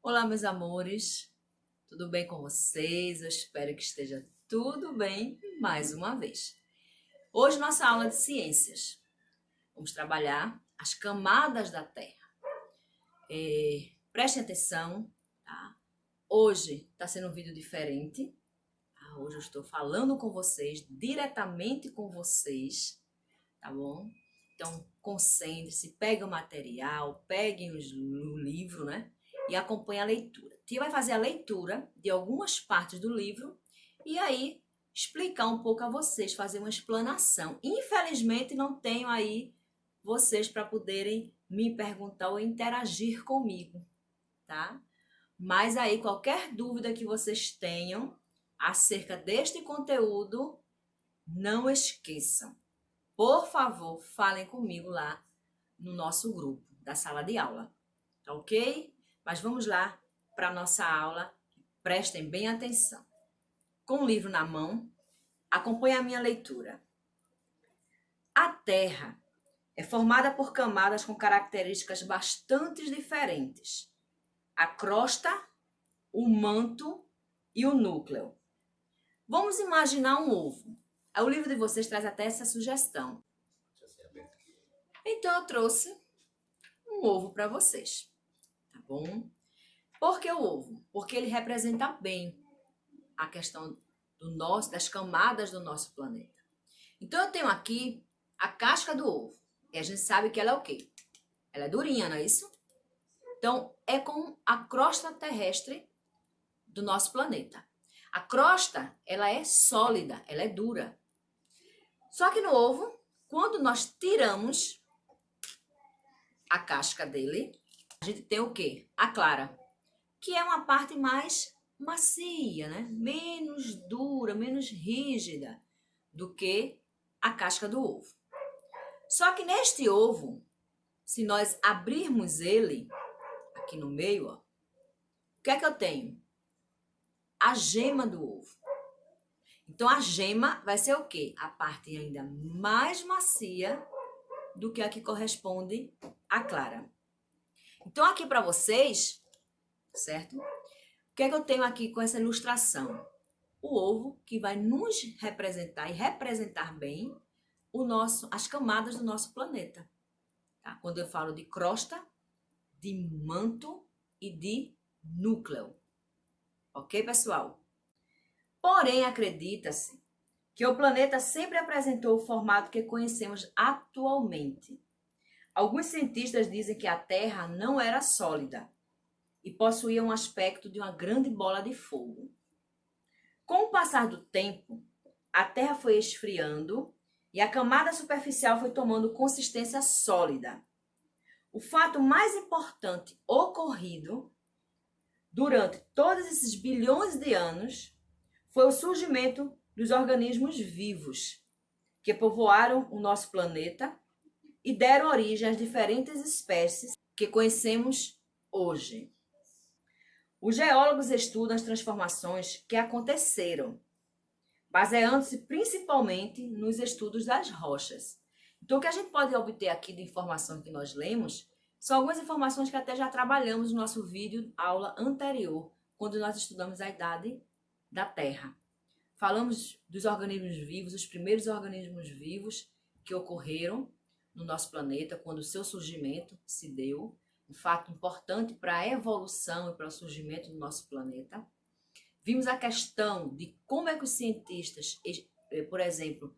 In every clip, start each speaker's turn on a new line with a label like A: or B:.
A: Olá, meus amores, tudo bem com vocês? Eu espero que esteja tudo bem mais uma vez. Hoje, nossa aula de ciências. Vamos trabalhar as camadas da Terra. Prestem atenção, tá? Hoje está sendo um vídeo diferente. Tá? Hoje eu estou falando com vocês, diretamente com vocês, tá bom? Então, concentre-se, pegue o material, peguem o livro, né? E acompanhe a leitura. Tia vai fazer a leitura de algumas partes do livro e aí explicar um pouco a vocês, fazer uma explanação. Infelizmente, não tenho aí vocês para poderem me perguntar ou interagir comigo, tá? Mas aí, qualquer dúvida que vocês tenham acerca deste conteúdo, não esqueçam. Por favor, falem comigo lá no nosso grupo da sala de aula, tá ok? Mas vamos lá para a nossa aula. Prestem bem atenção. Com o livro na mão, acompanhe a minha leitura. A Terra é formada por camadas com características bastante diferentes. A crosta, o manto e o núcleo. Vamos imaginar um ovo. O livro de vocês traz até essa sugestão. Então eu trouxe um ovo para vocês, tá bom? Por que o ovo? Porque ele representa bem a questão das camadas do nosso planeta. Então eu tenho aqui a casca do ovo. E a gente sabe que ela é o quê? Ela é durinha, não é isso? Então é com a crosta terrestre do nosso planeta. A crosta, ela é sólida, ela é dura. Só que no ovo, quando nós tiramos a casca dele, a gente tem o quê? A clara, que é uma parte mais macia, né? Menos dura, menos rígida do que a casca do ovo. Só que neste ovo, se nós abrirmos ele aqui no meio, ó, o que é que eu tenho? A gema do ovo. Então a gema vai ser o quê? A parte ainda mais macia do que a que corresponde à clara. Então aqui para vocês, certo? O que é que eu tenho aqui com essa ilustração? O ovo que vai nos representar e representar bem as camadas do nosso planeta. Tá? Quando eu falo de crosta, de manto e de núcleo. Ok, pessoal? Porém, acredita-se que o planeta sempre apresentou o formato que conhecemos atualmente. Alguns cientistas dizem que a Terra não era sólida e possuía um aspecto de uma grande bola de fogo. Com o passar do tempo, a Terra foi esfriando e a camada superficial foi tomando consistência sólida. O fato mais importante ocorrido durante todos esses bilhões de anos foi o surgimento dos organismos vivos que povoaram o nosso planeta e deram origem às diferentes espécies que conhecemos hoje. Os geólogos estudam as transformações que aconteceram, baseando-se principalmente nos estudos das rochas. Então, o que a gente pode obter aqui de informação que nós lemos são algumas informações que até já trabalhamos no nosso vídeo aula anterior, quando nós estudamos a idade da Terra. Falamos dos organismos vivos, os primeiros organismos vivos que ocorreram no nosso planeta, quando o seu surgimento se deu, um fato importante para a evolução e para o surgimento do nosso planeta. Vimos a questão de como é que os cientistas, por exemplo,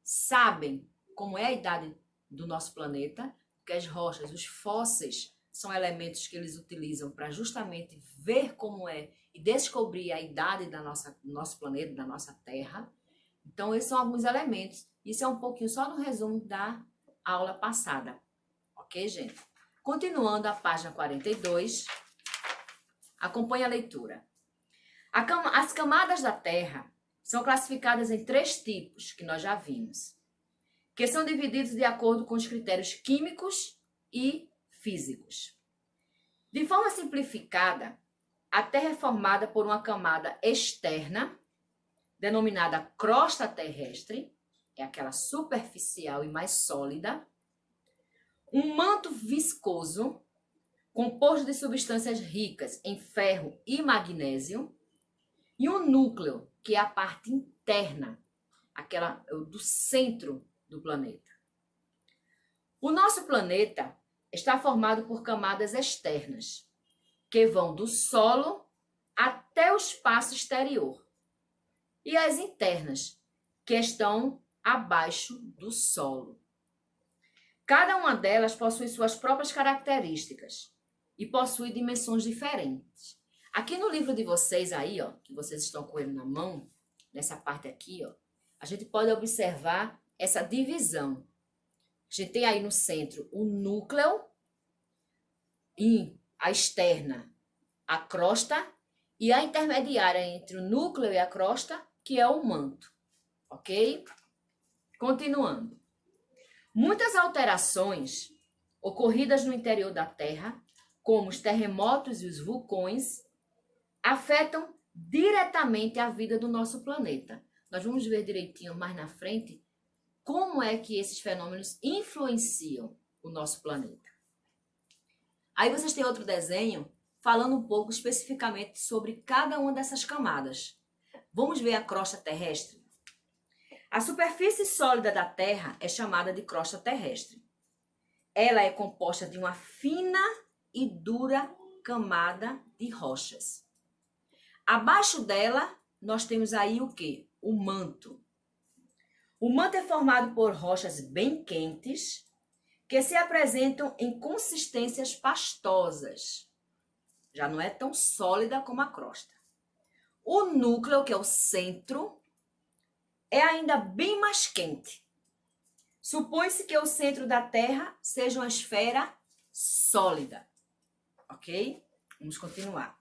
A: sabem como é a idade do nosso planeta, porque as rochas, os fósseis, são elementos que eles utilizam para justamente ver como é e descobrir a idade do nosso planeta, da nossa Terra. Então, esses são alguns elementos. Isso é um pouquinho só no resumo da aula passada. Ok, gente? Continuando a página 42, acompanhe a leitura. As camadas da Terra são classificadas em 3 tipos, que nós já vimos, que são divididos de acordo com os critérios químicos e físicos. De forma simplificada, a Terra é formada por uma camada externa, denominada crosta terrestre, é aquela superficial e mais sólida, um manto viscoso, composto de substâncias ricas em ferro e magnésio, e um núcleo, que é a parte interna, aquela do centro do planeta. O nosso planeta está formado por camadas externas, que vão do solo até o espaço exterior, e as internas, que estão abaixo do solo. Cada uma delas possui suas próprias características e possui dimensões diferentes. Aqui no livro de vocês aí, ó, que vocês estão com ele na mão, nessa parte aqui, ó, a gente pode observar essa divisão. A gente tem aí no centro o núcleo e a externa, a crosta, e a intermediária entre o núcleo e a crosta, que é o manto. Ok? Continuando. Muitas alterações ocorridas no interior da Terra, como os terremotos e os vulcões, afetam diretamente a vida do nosso planeta. Nós vamos ver direitinho mais na frente como é que esses fenômenos influenciam o nosso planeta. Aí vocês têm outro desenho falando um pouco especificamente sobre cada uma dessas camadas. Vamos ver a crosta terrestre? A superfície sólida da Terra é chamada de crosta terrestre. Ela é composta de uma fina e dura camada de rochas. Abaixo dela, nós temos aí o quê? O manto. O manto é formado por rochas bem quentes, que se apresentam em consistências pastosas. Já não é tão sólida como a crosta. O núcleo, que é o centro, é ainda bem mais quente. Supõe-se que o centro da Terra seja uma esfera sólida. Ok? Vamos continuar.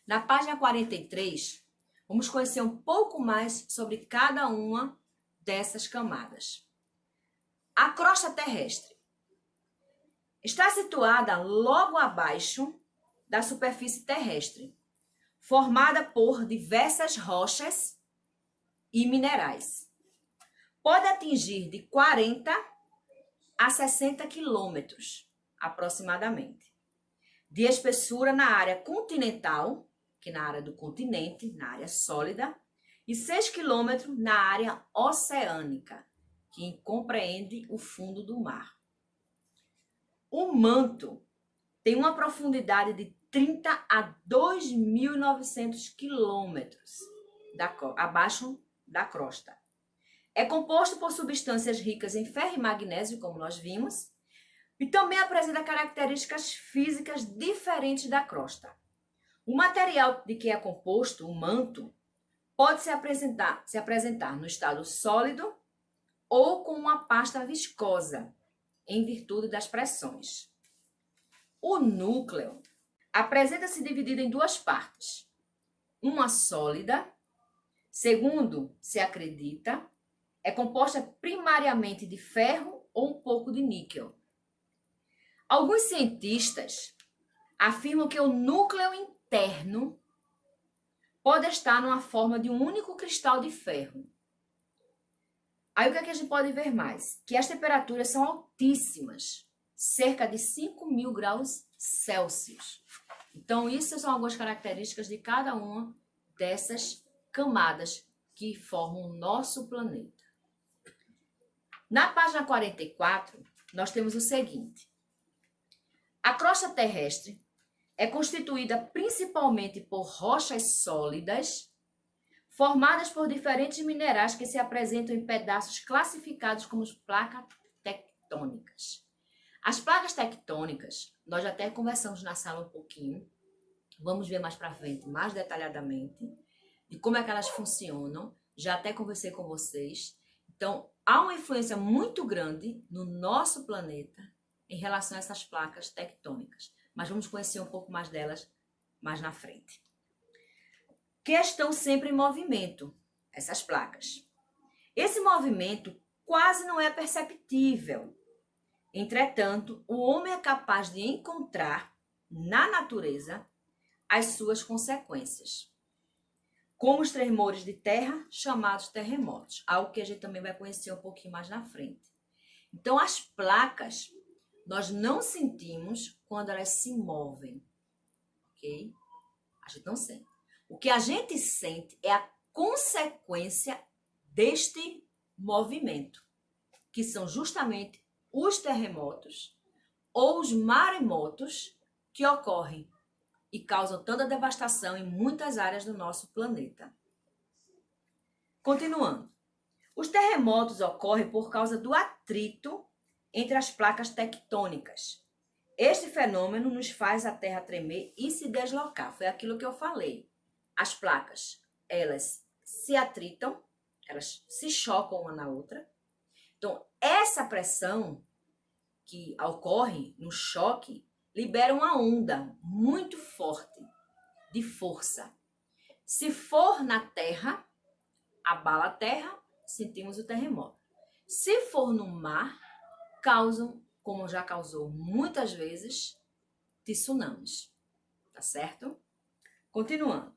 A: Na página 43, vamos conhecer um pouco mais sobre cada uma dessas camadas. A crosta terrestre está situada logo abaixo da superfície terrestre, formada por diversas rochas e minerais. Pode atingir de 40 a 60 quilômetros, aproximadamente, de espessura na área continental, que é na área do continente, na área sólida, e 6 quilômetros na área oceânica, que compreende o fundo do mar. O manto tem uma profundidade de 30 a 2.900 quilômetros abaixo da crosta. É composto por substâncias ricas em ferro e magnésio, como nós vimos, e também apresenta características físicas diferentes da crosta. O material de que é composto, o manto, pode se apresentar no estado sólido ou com uma pasta viscosa, em virtude das pressões. O núcleo apresenta-se dividido em duas partes. Uma sólida, segundo se acredita, é composta primariamente de ferro ou um pouco de níquel. Alguns cientistas afirmam que o núcleo interno pode estar numa forma de um único cristal de ferro. Aí o que é que a gente pode ver mais? Que as temperaturas são altíssimas, cerca de 5.000 graus Celsius. Então, isso são algumas características de cada uma dessas camadas que formam o nosso planeta. Na página 44, nós temos o seguinte. A crosta terrestre é constituída principalmente por rochas sólidas, formadas por diferentes minerais que se apresentam em pedaços classificados como placas tectônicas. As placas tectônicas, nós já até conversamos na sala um pouquinho, vamos ver mais para frente, mais detalhadamente, de como é que elas funcionam, já até conversei com vocês. Então, há uma influência muito grande no nosso planeta em relação a essas placas tectônicas, mas vamos conhecer um pouco mais delas mais na frente. Que estão sempre em movimento, essas placas. Esse movimento quase não é perceptível. Entretanto, o homem é capaz de encontrar na natureza as suas consequências, como os tremores de terra, chamados terremotos, algo que a gente também vai conhecer um pouquinho mais na frente. Então, as placas, nós não sentimos quando elas se movem, ok? A gente não sente. O que a gente sente é a consequência deste movimento, que são justamente os terremotos ou os maremotos que ocorrem e causam tanta devastação em muitas áreas do nosso planeta. Continuando. Os terremotos ocorrem por causa do atrito entre as placas tectônicas. Este fenômeno nos faz a Terra tremer e se deslocar. Foi aquilo que eu falei. As placas, elas se atritam, elas se chocam uma na outra. Então, essa pressão que ocorre no choque libera uma onda muito forte de força. Se for na Terra, abala a Terra, sentimos o terremoto. Se for no mar, causam, como já causou muitas vezes, tsunamis. Tá certo? Continuando.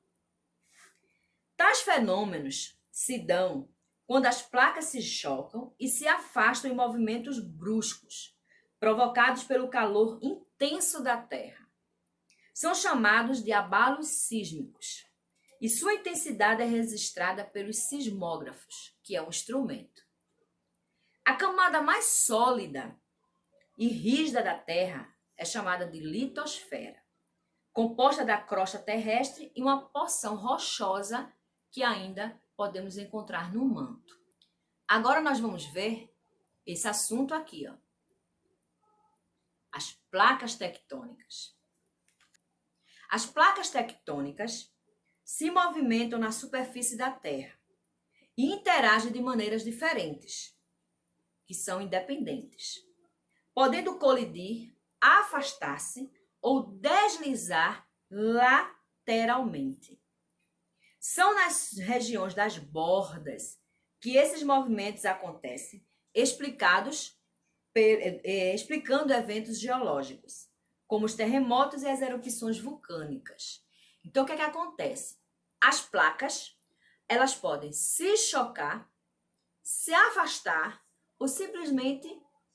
A: Tais fenômenos se dão quando as placas se chocam e se afastam em movimentos bruscos, provocados pelo calor intenso da Terra. São chamados de abalos sísmicos e sua intensidade é registrada pelos sismógrafos, que é um instrumento. A camada mais sólida e rígida da Terra é chamada de litosfera, composta da crosta terrestre e uma porção rochosa que ainda podemos encontrar no manto. Agora nós vamos ver esse assunto aqui, ó. As placas tectônicas. As placas tectônicas se movimentam na superfície da Terra e interagem de maneiras diferentes, que são independentes, podendo colidir, afastar-se ou deslizar lateralmente. São nas regiões das bordas que esses movimentos acontecem, explicando eventos geológicos, como os terremotos e as erupções vulcânicas. Então, o que acontece? As placas, elas podem se chocar, se afastar ou simplesmente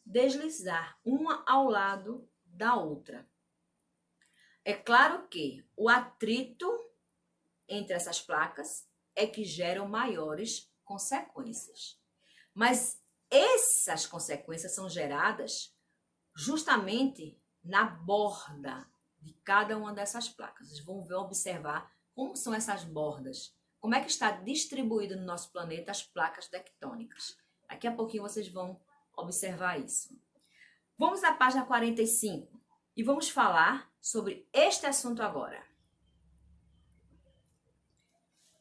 A: deslizar uma ao lado da outra. É claro que o atrito entre essas placas é que geram maiores consequências. Mas essas consequências são geradas justamente na borda de cada uma dessas placas. Vocês vão observar como são essas bordas, como é que está distribuído no nosso planeta as placas tectônicas. Daqui a pouquinho vocês vão observar isso. Vamos à página 45 e vamos falar sobre este assunto agora.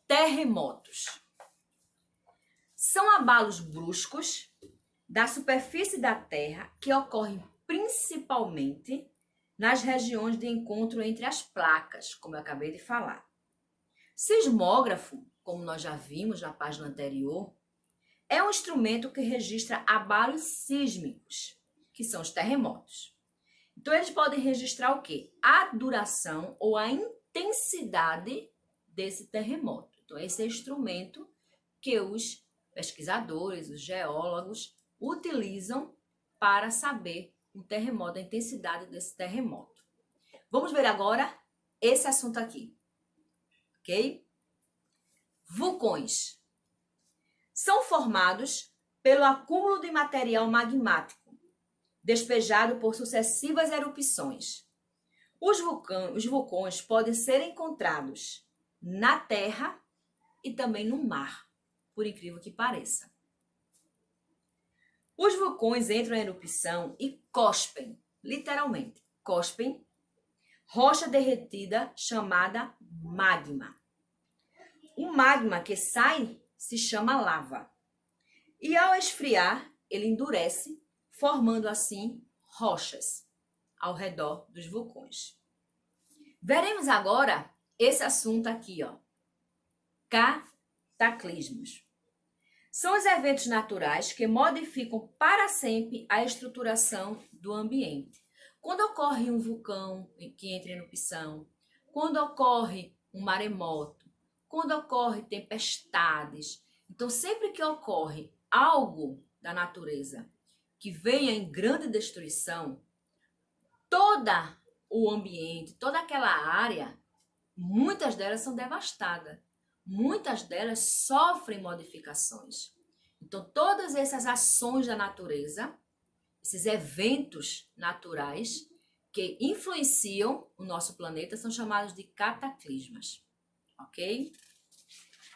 A: Terremotos. São abalos bruscos da superfície da Terra que ocorrem principalmente nas regiões de encontro entre as placas, como eu acabei de falar. Sismógrafo, como nós já vimos na página anterior, é um instrumento que registra abalos sísmicos, que são os terremotos. Então, eles podem registrar o quê? A duração ou a intensidade desse terremoto. Então, esse é o instrumento que os pesquisadores, os geólogos, utilizam para saber o terremoto, a intensidade desse terremoto. Vamos ver agora esse assunto aqui. Ok? Vulcões. São formados pelo acúmulo de material magmático, despejado por sucessivas erupções. Os vulcões podem ser encontrados na Terra e também no mar, por incrível que pareça. Os vulcões entram em erupção e cospem, literalmente, cospem rocha derretida chamada magma. O magma que sai se chama lava. E ao esfriar, ele endurece, formando assim rochas ao redor dos vulcões. Veremos agora esse assunto aqui, ó. Cataclismos. São os eventos naturais que modificam para sempre a estruturação do ambiente. Quando ocorre um vulcão que entra em erupção, quando ocorre um maremoto, quando ocorre tempestades. Então, sempre que ocorre algo da natureza que venha em grande destruição, toda o ambiente, toda aquela área, muitas delas são devastadas. Muitas delas sofrem modificações. Então, todas essas ações da natureza, esses eventos naturais que influenciam o nosso planeta são chamados de cataclismas. Ok?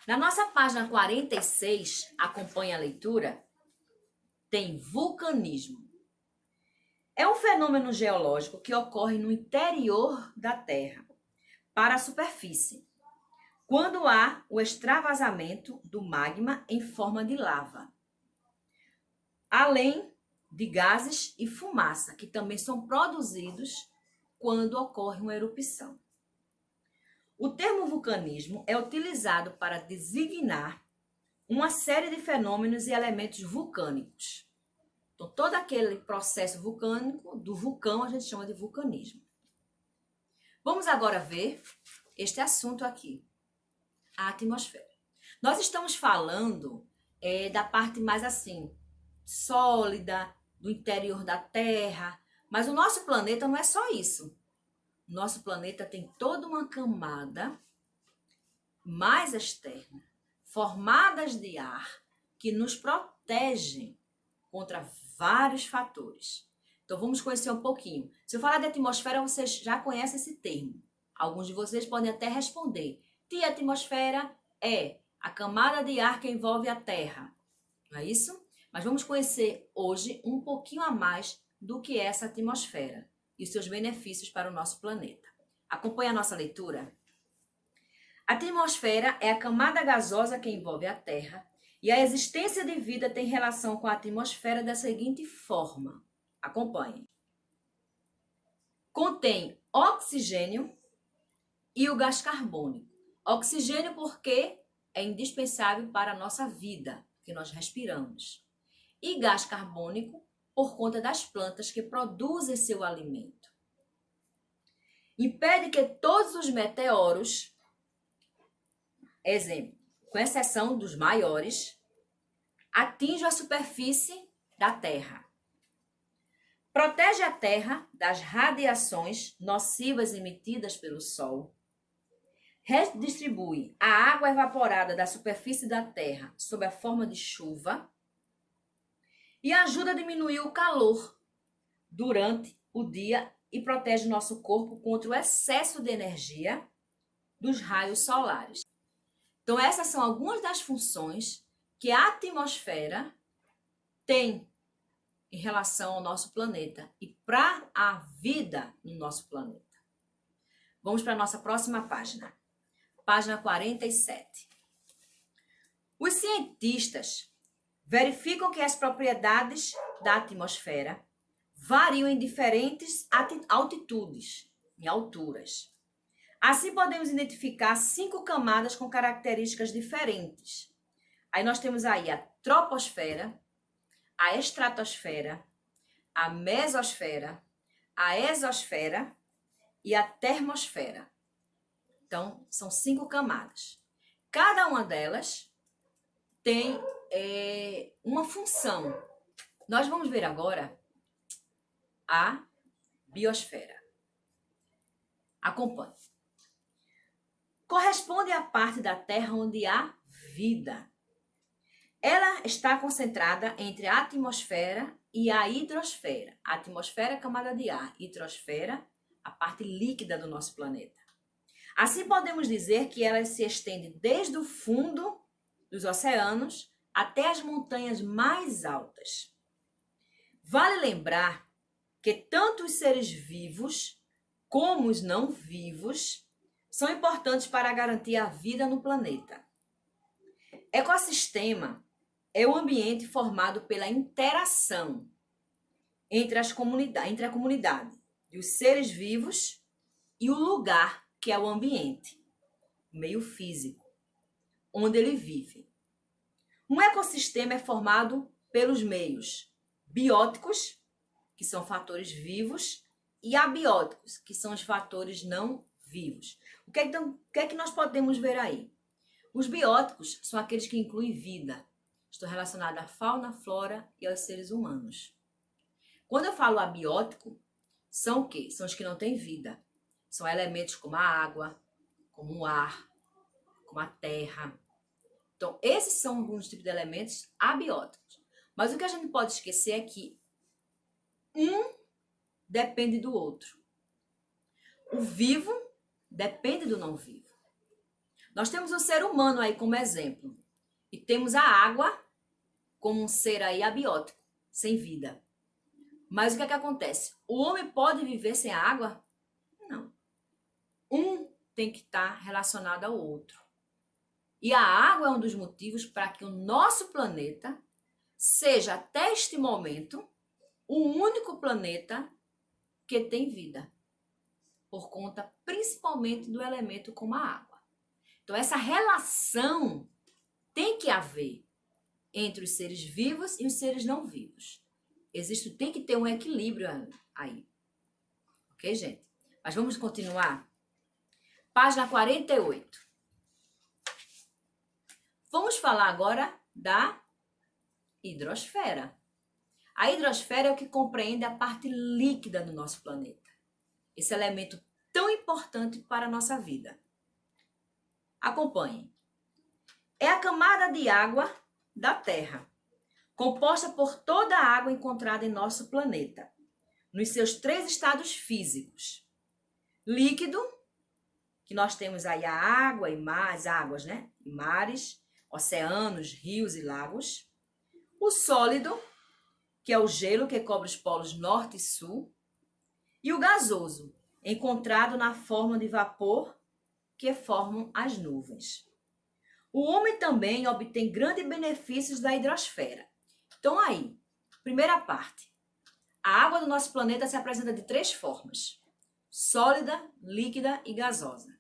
A: Na nossa página 46, acompanha a leitura, tem vulcanismo. É um fenômeno geológico que ocorre no interior da Terra, para a superfície, quando há o extravasamento do magma em forma de lava, além de gases e fumaça, que também são produzidos quando ocorre uma erupção. O termo vulcanismo é utilizado para designar uma série de fenômenos e elementos vulcânicos. Então, todo aquele processo vulcânico do vulcão a gente chama de vulcanismo. Vamos agora ver este assunto aqui, a atmosfera. Nós estamos falando da parte mais assim, sólida, do interior da Terra, mas o nosso planeta não é só isso. O nosso planeta tem toda uma camada mais externa, formadas de ar, que nos protegem contra vários fatores. Então, vamos conhecer um pouquinho. Se eu falar de atmosfera, vocês já conhecem esse termo. Alguns de vocês podem até responder. Que atmosfera é a camada de ar que envolve a Terra. Não é isso? Mas vamos conhecer hoje um pouquinho a mais do que é essa atmosfera e os seus benefícios para o nosso planeta. Acompanhe a nossa leitura. A atmosfera é a camada gasosa que envolve a Terra e a existência de vida tem relação com a atmosfera da seguinte forma. Acompanhe. Contém oxigênio e o gás carbônico. Oxigênio porque é indispensável para a nossa vida, que nós respiramos. E gás carbônico por conta das plantas que produzem seu alimento. Impede que todos os meteoros, exemplo, com exceção dos maiores, atinjam a superfície da Terra. Protege a Terra das radiações nocivas emitidas pelo Sol. Redistribui a água evaporada da superfície da Terra sob a forma de chuva. E ajuda a diminuir o calor durante o dia e protege nosso corpo contra o excesso de energia dos raios solares. Então, essas são algumas das funções que a atmosfera tem em relação ao nosso planeta e para a vida no nosso planeta. Vamos para a nossa próxima página. Página 47. Os cientistas verificam que as propriedades da atmosfera variam em diferentes altitudes, em alturas. Assim, podemos identificar 5 camadas com características diferentes. Aí nós temos aí a troposfera, a estratosfera, a mesosfera, a exosfera e a termosfera. Então, são 5 camadas. Cada uma delas tem uma função. Nós vamos ver agora a biosfera. Acompanhe. Corresponde à parte da Terra onde há vida. Ela está concentrada entre a atmosfera e a hidrosfera. A atmosfera é a camada de ar, hidrosfera, a parte líquida do nosso planeta. Assim, podemos dizer que ela se estende desde o fundo dos oceanos até as montanhas mais altas. Vale lembrar que tanto os seres vivos como os não vivos são importantes para garantir a vida no planeta. Ecossistema é o ambiente formado pela interação entre a comunidade e os seres vivos e o lugar que é o ambiente, o meio físico, onde ele vive. Um ecossistema é formado pelos meios bióticos, que são fatores vivos, e abióticos, que são os fatores não vivos. O que é que nós podemos ver aí? Os bióticos são aqueles que incluem vida. Estou relacionada à fauna, flora e aos seres humanos. Quando eu falo abiótico, são o quê? São os que não têm vida. São elementos como a água, como o ar, como a terra. Então, esses são alguns tipos de elementos abióticos. Mas o que a gente pode esquecer é que um depende do outro. O vivo depende do não vivo. Nós temos o ser humano aí como exemplo. E temos a água como um ser aí abiótico, sem vida. Mas o que é que acontece? O homem pode viver sem a água? Não. Um tem que estar relacionado ao outro. E a água é um dos motivos para que o nosso planeta seja, até este momento, o único planeta que tem vida. Por conta, principalmente, do elemento como a água. Então, essa relação tem que haver entre os seres vivos e os seres não vivos. Tem que ter um equilíbrio aí. Ok, gente? Mas vamos continuar? Página 48. Vamos falar agora da hidrosfera. A hidrosfera é o que compreende a parte líquida do nosso planeta. Esse elemento tão importante para a nossa vida. Acompanhem. É a camada de água da Terra, composta por toda a água encontrada em nosso planeta, nos seus 3 estados físicos. Líquido, que nós temos aí a água e as águas, né? Mares, oceanos, rios e lagos. O sólido, que é o gelo que cobre os polos norte e sul. E o gasoso, encontrado na forma de vapor que formam as nuvens. O homem também obtém grandes benefícios da hidrosfera. Então aí, primeira parte. A água do nosso planeta se apresenta de 3 formas: sólida, líquida e gasosa.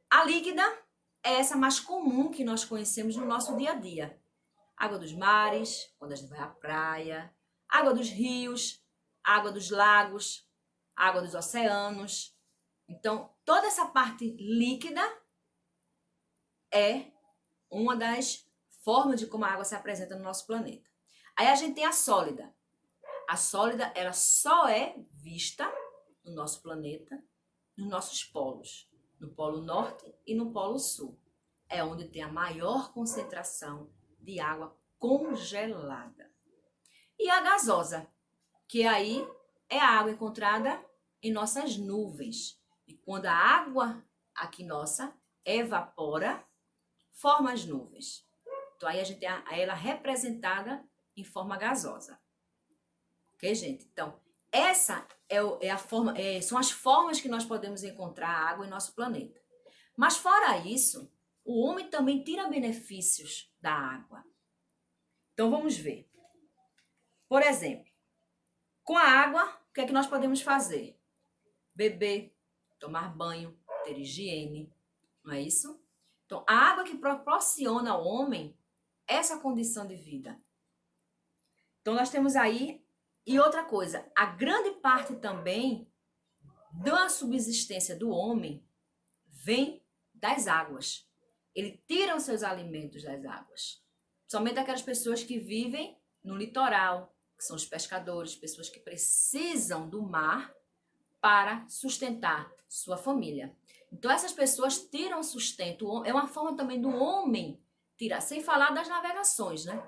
A: A líquida é essa mais comum que nós conhecemos no nosso dia a dia. Água dos mares, quando a gente vai à praia, água dos rios, água dos lagos, água dos oceanos. Então, toda essa parte líquida é uma das formas de como a água se apresenta no nosso planeta. Aí a gente tem a sólida. A sólida, ela só é vista no nosso planeta, nos nossos polos, no polo norte e no polo sul. É onde tem a maior concentração de água congelada. E a gasosa, que aí é a água encontrada em nossas nuvens. E quando a água aqui nossa evapora, forma as nuvens. Então aí a gente tem ela representada em forma gasosa. Ok, gente? Então, essa são as formas que nós podemos encontrar a água em nosso planeta. Mas fora isso, o homem também tira benefícios da água. Então vamos ver. Por exemplo, com a água, o que é que nós podemos fazer? Beber, tomar banho, ter higiene, não é isso? Então, a água que proporciona ao homem essa condição de vida. Então, nós temos aí. E outra coisa, a grande parte também da subsistência do homem vem das águas. Ele tira os seus alimentos das águas. Somente aquelas pessoas que vivem no litoral, que são os pescadores, pessoas que precisam do mar para sustentar sua família. Então, essas pessoas tiram sustento. É uma forma também do homem tirar, sem falar das navegações, né?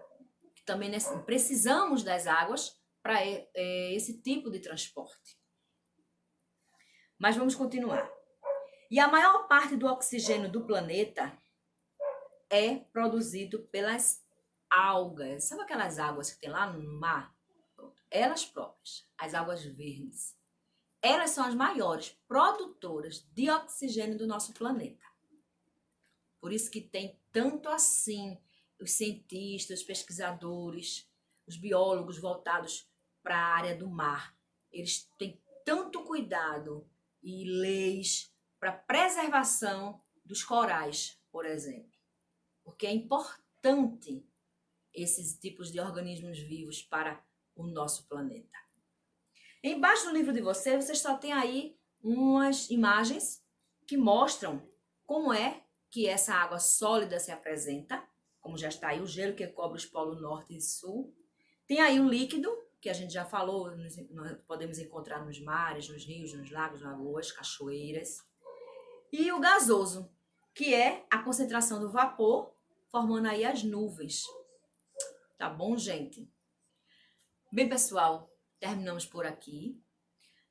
A: Que também precisamos das águas para esse tipo de transporte. Mas vamos continuar. E a maior parte do oxigênio do planeta é produzido pelas algas. Sabe aquelas águas que tem lá no mar? Elas próprias, as águas verdes. Elas são as maiores produtoras de oxigênio do nosso planeta. Por isso que tem tanto assim os cientistas, os pesquisadores, os biólogos voltados para a área do mar. Eles têm tanto cuidado e leis para a preservação dos corais, por exemplo. Porque é importante esses tipos de organismos vivos para o nosso planeta. Embaixo do livro de vocês só tem aí umas imagens que mostram como é que essa água sólida se apresenta, como já está aí o gelo que cobre os polos norte e sul. Tem aí o líquido, que a gente já falou, nós podemos encontrar nos mares, nos rios, nos lagos, lagoas, cachoeiras. E o gasoso, que é a concentração do vapor, formando aí as nuvens. Tá bom, gente? Bem, pessoal, terminamos por aqui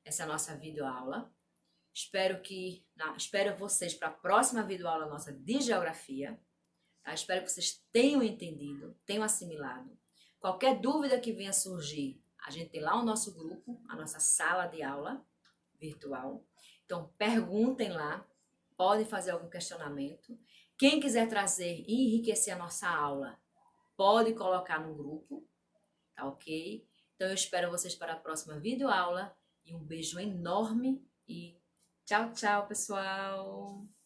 A: essa nossa videoaula. Espero vocês para a próxima videoaula nossa de geografia. Tá? Espero que vocês tenham entendido, tenham assimilado. Qualquer dúvida que venha surgir, a gente tem lá o nosso grupo, a nossa sala de aula virtual. Então, perguntem lá, podem fazer algum questionamento. Quem quiser trazer e enriquecer a nossa aula, pode colocar no grupo, tá ok? Então, eu espero vocês para a próxima videoaula e um beijo enorme e tchau, tchau, pessoal!